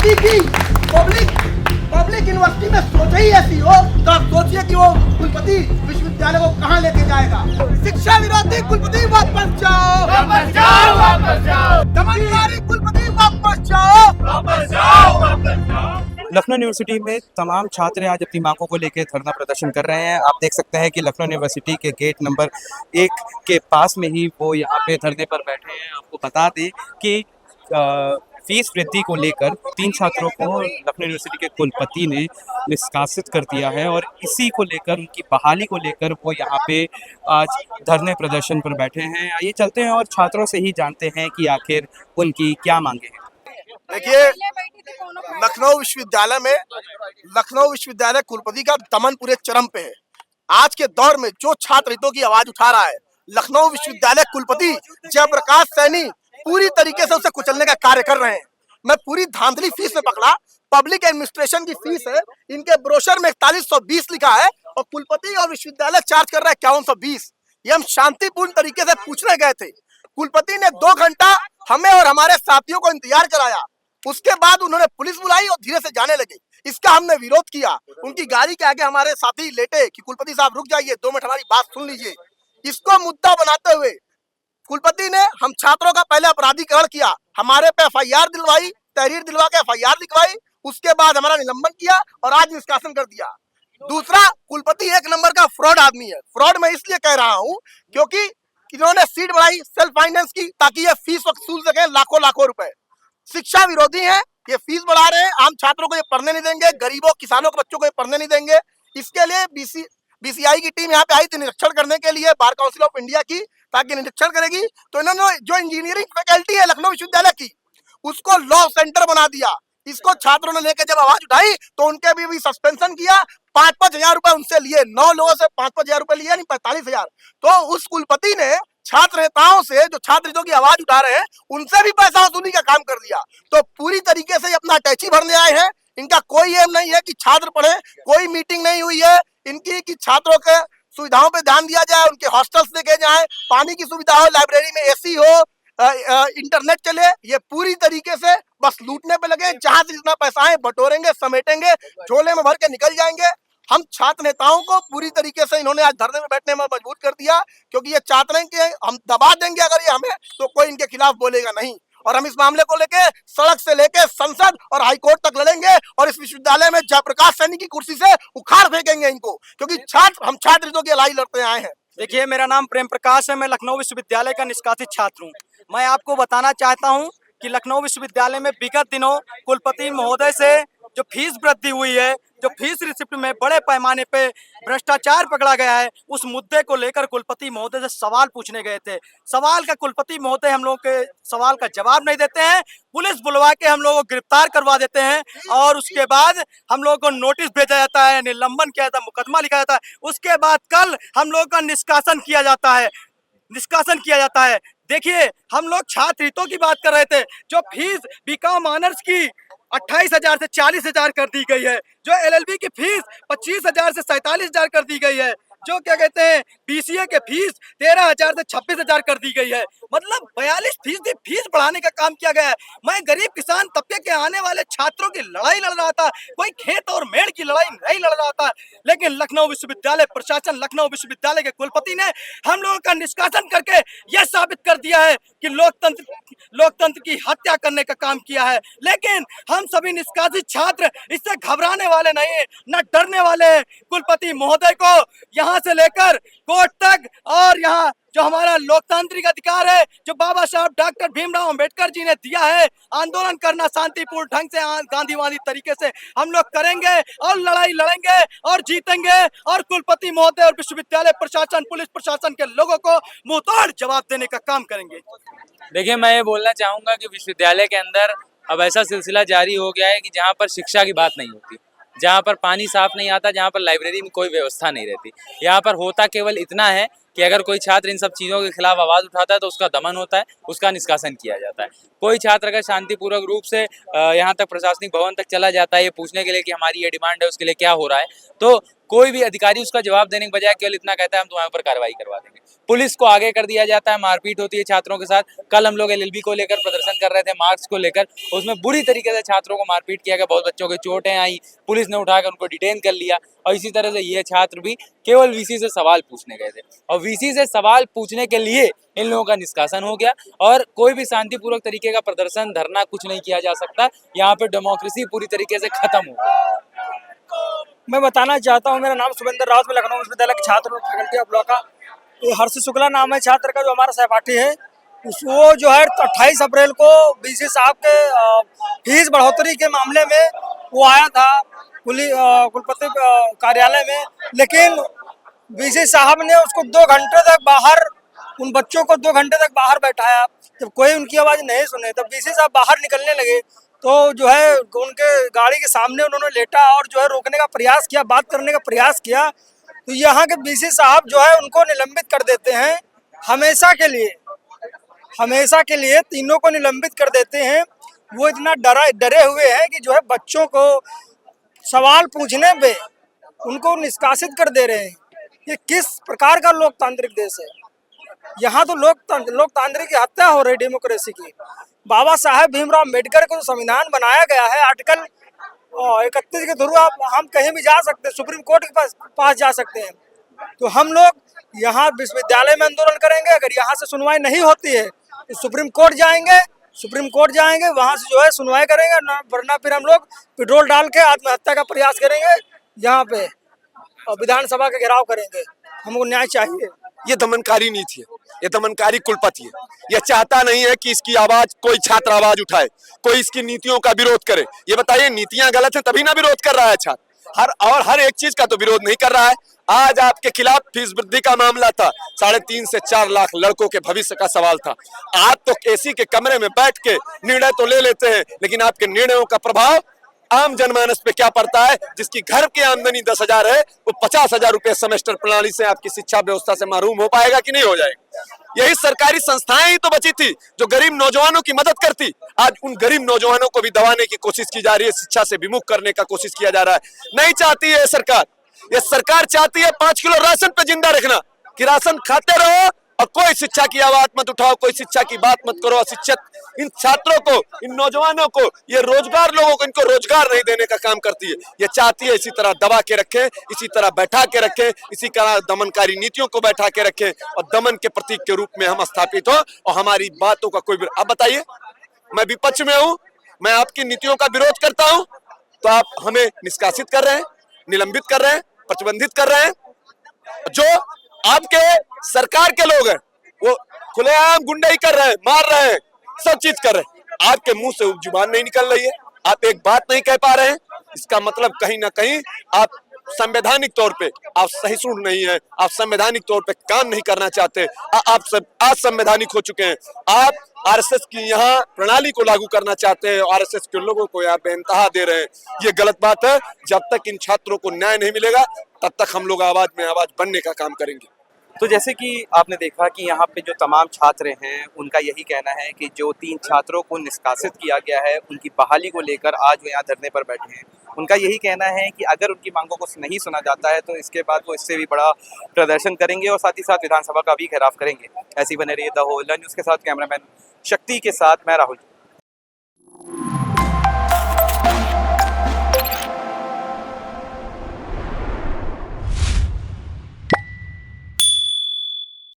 कुलपति की public public university में सोच ही ऐसी हो तो आप सोचिए कि वो कुलपति विश्वविद्यालय को कहाँ लेके जाएगा। शिक्षा विरोधी कुलपति वापस जाओ, वापस जाओ, वापस जाओ, दमनकारी कुलपति वापस जाओ, वापस जाओ, वापस जाओ। लखनऊ यूनिवर्सिटी में तमाम छात्र आज अपनी मांगों को लेकर धरना प्रदर्शन कर रहे हैं। आप देख सकते हैं कि लखनऊ यूनिवर्सिटी के गेट नंबर 1 के पास में ही वो यहाँ पे धरने पर बैठे हैं। आपको बता दें कि फीस वृद्धि को लेकर 3 छात्रों को लखनऊ यूनिवर्सिटी के कुलपति ने निष्कासित कर दिया है और इसी को लेकर उनकी बहाली को लेकर वो यहाँ पे आज धरने प्रदर्शन पर बैठे हैं। आइए चलते हैं और छात्रों से ही जानते हैं कि आखिर उनकी क्या मांगे हैं। देखिए, लखनऊ विश्वविद्यालय कुलपति का दमन पूरे चरम पे है। आज के दौर में जो छात्र हितों की आवाज उठा रहा है, लखनऊ विश्वविद्यालय कुलपति जयप्रकाश सैनी पूरी तरीके से उसे कुचलने का कार्य कर रहे हैं। मैं पूरी धांधली फीस में पकड़ा, पब्लिक एडमिनिस्ट्रेशन की फीस है, इनके ब्रोशर में 4120 लिखा है और कुलपति और विश्वविद्यालय चार्ज कर रहा है 5120। ये हम शांतिपूर्ण तरीके से पूछने गए थे। कुलपति ने 2 घंटा हमें और हमारे साथियों को इंतजार कराया। उसके बाद उन्होंने पुलिस बुलाई और धीरे से जाने लगे। इसका हमने विरोध किया। उनकी गाड़ी के आगे हमारे साथी लेटे कि कुलपति साहब रुक जाइए, 2 मिनट हमारी बात सुन लीजिए। इसको मुद्दा बनाते हुए कुलपति ने हम छात्रों का पहले अपराधीकरण किया, हमारे पे एफआईआर दिलवाई, तहरीर दिलवा के एफआईआर लिखवाई। उसके बाद हमारा निलंबन किया और आज निष्कासन कर दिया। दूसरा, कुलपति 1 नंबर का फ्रॉड आदमी है। फ्रॉड मैं इसलिए कह रहा हूँ क्योंकि इन्होंने सीट बढ़ाई सेल्फ फाइनेंस की ताकि ये फीस वसूल सके लाखों रुपए। शिक्षा विरोधी है, ये फीस बढ़ा रहे हैं, आम छात्रों को ये पढ़ने नहीं देंगे, गरीबों किसानों के बच्चों को ये पढ़ने नहीं देंगे। इसके लिए बीसीआई की टीम यहाँ पे आई थी निरीक्षण करने के लिए, बार काउंसिल ऑफ इंडिया की, ताकि निरीक्षण करेगी। तो इन्होंने जो इंजीनियरिंग फैकल्टी है लखनऊ विश्वविद्यालय की, उसको लॉ सेंटर बना दिया। इसको छात्रों ने लेकर जब आवाज उठाई तो उनके भी सस्पेंशन किया। 5-5 हजार रुपए उनसे लिए, 9 लोगों से 5-5 हजार रुपए लिए, नहीं 45 हजार। तो उस कुलपति ने छात्र नेताओं से, जो छात्र हितों की आवाज उठा रहे हैं, उनसे भी पैसा वसूली का काम कर दिया। तो पूरी तरीके से अपना अटैची भरने आए हैं। इनका कोई एम नहीं है कि छात्र पढ़े, कोई मीटिंग नहीं हुई है इनकी कि छात्रों के सुविधाओं पे ध्यान दिया जाए, उनके हॉस्टल्स देखे जाए, पानी की सुविधा हो, लाइब्रेरी में एसी हो, इंटरनेट चले। ये पूरी तरीके से बस लूटने पे लगे। जहां से जितना पैसा है बटोरेंगे, समेटेंगे, झोले में भर के निकल जाएंगे। हम छात्र नेताओं को पूरी तरीके से इन्होंने आज धरने में बैठने में मजबूर कर दिया, क्योंकि ये चाहते हैं कि हम दबा देंगे अगर ये हमें, तो कोई इनके खिलाफ बोलेगा नहीं। और हम इस मामले को लेके सड़क से लेके संसद और हाईकोर्ट तक लड़ेंगे और इस विश्वविद्यालय में जयप्रकाश सैनी की कुर्सी से उखाड़ फेंकेंगे इनको, क्योंकि हम छात्र हितों की लड़ाई लड़ते आए हैं। देखिए, मेरा नाम प्रेम प्रकाश है, मैं लखनऊ विश्वविद्यालय का निष्कासित छात्र हूँ। मैं आपको बताना चाहता हूँ कि लखनऊ विश्वविद्यालय में विगत दिनों कुलपति महोदय से जो फीस वृद्धि हुई है, जो फीस रिसिप्ट में बड़े पैमाने पे भ्रष्टाचार पकड़ा गया है, उस मुद्दे को लेकर कुलपति महोदय से सवाल पूछने गए थे। सवाल का कुलपति महोदय हम लोगों के सवाल का जवाब नहीं देते हैं, पुलिस बुलवा के हम लोगों को गिरफ्तार करवा देते हैं और उसके बाद हम लोगों को नोटिस भेजा जाता है, निलंबन किया जाता है, मुकदमा लिखा जाता है। उसके बाद कल हम लोगों का निष्कासन किया जाता है। देखिए, हम लोग छात्र हितों की बात कर रहे थे। जो फीस बीकॉम ऑनर्स की 28,000 से 40,000 कर दी गई है, जो एलएलबी की फीस 25,000 से 47,000 कर दी गई है, जो क्या कहते हैं बीसीए के फीस 13,000 से 26,000 कर दी गई है। मतलब 42% फीस बढ़ाने का काम किया गया है। मैं गरीब किसान तबके के आने वाले छात्रों की लड़ाई लड़ रहा था, कोई खेत और मेड़ की लड़ाई नहीं लड़ रहा था। लेकिन लखनऊ विश्वविद्यालय प्रशासन, लखनऊ विश्वविद्यालय के कुलपति ने हम लोगों का निष्कासन करके यह साबित कर दिया है कि लोकतंत्र की हत्या करने का काम किया है। लेकिन हम सभी निष्कासित छात्र इससे घबराने वाले नहीं, न डरने वाले हैं। कुलपति महोदय को यहाँ से लेकर कोर्ट तक, और यहाँ जो हमारा लोकतांत्रिक अधिकार है, जो बाबा साहब डॉक्टर भीमराव अंबेडकर जी ने दिया है, आंदोलन करना शांतिपूर्ण ढंग से, गांधीवादी तरीके से हम लोग करेंगे और लड़ाई लड़ेंगे और जीतेंगे और कुलपति महोदय और विश्वविद्यालय प्रशासन, पुलिस प्रशासन के लोगों को मुंहतोड़ जवाब देने का काम करेंगे। देखिए, मैं ये बोलना चाहूँगा कि विश्वविद्यालय के अंदर अब ऐसा सिलसिला जारी हो गया है कि जहाँ पर शिक्षा की बात नहीं होती, जहाँ पर पानी साफ नहीं आता, जहाँ पर लाइब्रेरी में कोई व्यवस्था नहीं रहती। यहाँ पर होता केवल इतना है कि अगर कोई छात्र इन सब चीज़ों के खिलाफ आवाज़ उठाता है तो उसका दमन होता है, उसका निष्कासन किया जाता है। कोई छात्र अगर शांतिपूर्वक रूप से यहाँ तक प्रशासनिक भवन तक चला जाता है ये पूछने के लिए कि हमारी ये डिमांड है, उसके लिए क्या हो रहा है, तो कोई भी अधिकारी उसका जवाब देने के बजाय केवल इतना कहता है हम तुम्हारे ऊपर कार्रवाई करवा देंगे। पुलिस को आगे कर दिया जाता है, मारपीट होती है छात्रों के साथ। कल हम लोग एलएलबी को लेकर प्रदर्शन कर रहे थे, मार्क्स को लेकर, उसमें बुरी तरीके से छात्रों को मारपीट किया गया, बहुत बच्चों के चोटें आई, पुलिस ने उठाकर उनको डिटेन कर लिया। और इसी तरह से ये छात्र भी केवल वीसी से सवाल पूछने गए थे और वीसी से सवाल पूछने के लिए इन लोगों का निष्कासन हो गया और कोई भी शांतिपूर्वक तरीके का प्रदर्शन, धरना कुछ नहीं किया जा सकता। यहाँ पे डेमोक्रेसी पूरी तरीके से खत्म हो गई। मैं बताना चाहता हूँ, मेरा नाम शुभेंद्र रावत, मैं लखनऊ विश्वविद्यालय के छात्र हूँ, फैकल्टी ऑफ लॉ का। ये हर्ष शुक्ला नाम है छात्र का, जो हमारा सहपाठी है। वो जो है 28 अप्रैल को बीसी साहब के फीस बढ़ोतरी के मामले में वो आया था कुलपति कार्यालय में, लेकिन बीसी साहब ने उसको 2 घंटे तक बाहर, उन बच्चों को 2 घंटे तक बाहर बैठाया। जब कोई उनकी आवाज़ नहीं सुने तब बीसी साहब बाहर निकलने लगे तो जो है उनके गाड़ी के सामने उन्होंने लेटा और जो है रोकने का प्रयास किया, बात करने का प्रयास किया। तो यहाँ के बीसी साहब जो है उनको निलंबित कर देते हैं हमेशा के लिए तीनों को निलंबित कर देते हैं। वो इतना डरे हुए हैं कि जो है बच्चों को सवाल पूछने पे उनको निष्कासित कर दे रहे हैं। ये किस प्रकार का लोकतांत्रिक देश है? यहाँ तो लोकतांत्रिक की हत्या हो रही, डेमोक्रेसी की। बाबा साहेब भीमराव अम्बेडकर को संविधान बनाया गया है, आर्टिकल 31 के थ्रू हम कहीं भी जा सकते हैं, सुप्रीम कोर्ट के पास जा सकते हैं। तो हम लोग यहाँ विश्वविद्यालय में आंदोलन करेंगे, अगर यहाँ से सुनवाई नहीं होती है तो सुप्रीम कोर्ट जाएंगे, वहाँ से जो है सुनवाई करेंगे, वरना फिर हम लोग पेट्रोल डाल के आत्महत्या का प्रयास करेंगे यहाँ पे और विधानसभा का घेराव करेंगे। हमको न्याय चाहिए। ये दमनकारी नीति है, ये दमनकारी कुलपति है। यह चाहता नहीं है कि इसकी आवाज कोई छात्र आवाज उठाए, कोई इसकी नीतियों का विरोध करे। ये बताइए, नीतियां गलत है तभी ना विरोध कर रहा है छात्र, हर एक चीज का तो विरोध नहीं कर रहा है। आज आपके खिलाफ फीस वृद्धि का मामला था, 3.5 से 4 लाख लड़कों के भविष्य का सवाल था। आप तो एसी के कमरे में बैठ के निर्णय तो ले लेते हैं, लेकिन आपके निर्णयों का प्रभाव आम जनमानस पे क्या पड़ता है? जिसकी घर की आमदनी 10,000 है, वो 50,000 रुपए सेमेस्टर प्रणाली से आपकी शिक्षा व्यवस्था से महरूम हो पाएगा कि नहीं हो जाएगा? यही सरकारी संस्थाएं ही तो बची थी जो गरीब नौजवानों की मदद करती। आज उन गरीब नौजवानों को भी दबाने की कोशिश की जा रही है, शिक्षा से विमुख करने का कोशिश किया जा रहा है। नहीं चाहती है सरकार, ये सरकार चाहती है 5 किलो राशन पे जिंदा रखना, कि राशन खाते रहो और कोई शिक्षा की आवाज मत उठाओ, कोई शिक्षा की बात मत करो। शिक्षक इन छात्रों को, इन नौजवानों को, ये रोजगार लोगों को, इनको रोजगार नहीं देने का काम करती है। ये चाहती है इसी तरह दबा के रखें, इसी तरह बैठा के रखें, इसी तरह दमनकारी नीतियों को बैठा के रखें और दमन के प्रतीक के रूप में हम स्थापित हो और हमारी बातों का कोई। अब बताइए, मैं विपक्ष में हूँ, मैं आपकी नीतियों का विरोध करता हूँ तो आप हमें निष्कासित कर रहे हैं, निलंबित कर रहे हैं, प्रतिबंधित कर रहे हैं। जो आपके सरकार के लोग हैं वो खुलेआम गुंडाई कर रहे हैं, मार रहे हैं, सब चीज कर रहे हैं। आपके मुंह से जुबान नहीं निकल रही है, आप एक बात नहीं कह पा रहे हैं। इसका मतलब कहीं ना कहीं आप संवैधानिक तौर पे आप सहिष्णु नहीं है, आप संवैधानिक तौर पे काम नहीं करना चाहते। आप सब आज संवैधानिक हो चुके हैं। आप आरएसएस की यहाँ प्रणाली को लागू करना चाहते हैं, आरएसएस के लोगों को यहाँ बेइंतहा दे रहे हैं। ये गलत बात है। जब तक इन छात्रों को न्याय नहीं मिलेगा तब तक हम लोग आवाज में आवाज बनने का काम करेंगे। तो जैसे कि आपने देखा कि यहाँ पे जो तमाम छात्र हैं उनका यही कहना है कि जो 3 छात्रों को निष्कासित किया गया है उनकी बहाली को लेकर आज वो यहाँ धरने पर बैठे हैं। उनका यही कहना है कि अगर उनकी मांगों को नहीं सुना जाता है तो इसके बाद वो इससे भी बड़ा प्रदर्शन करेंगे और साथ ही साथ विधानसभा का भी घेराव करेंगे। ऐसी बने रही द होल न्यूज़ के साथ कैमरामैन शक्ति के साथ मैं राहुल।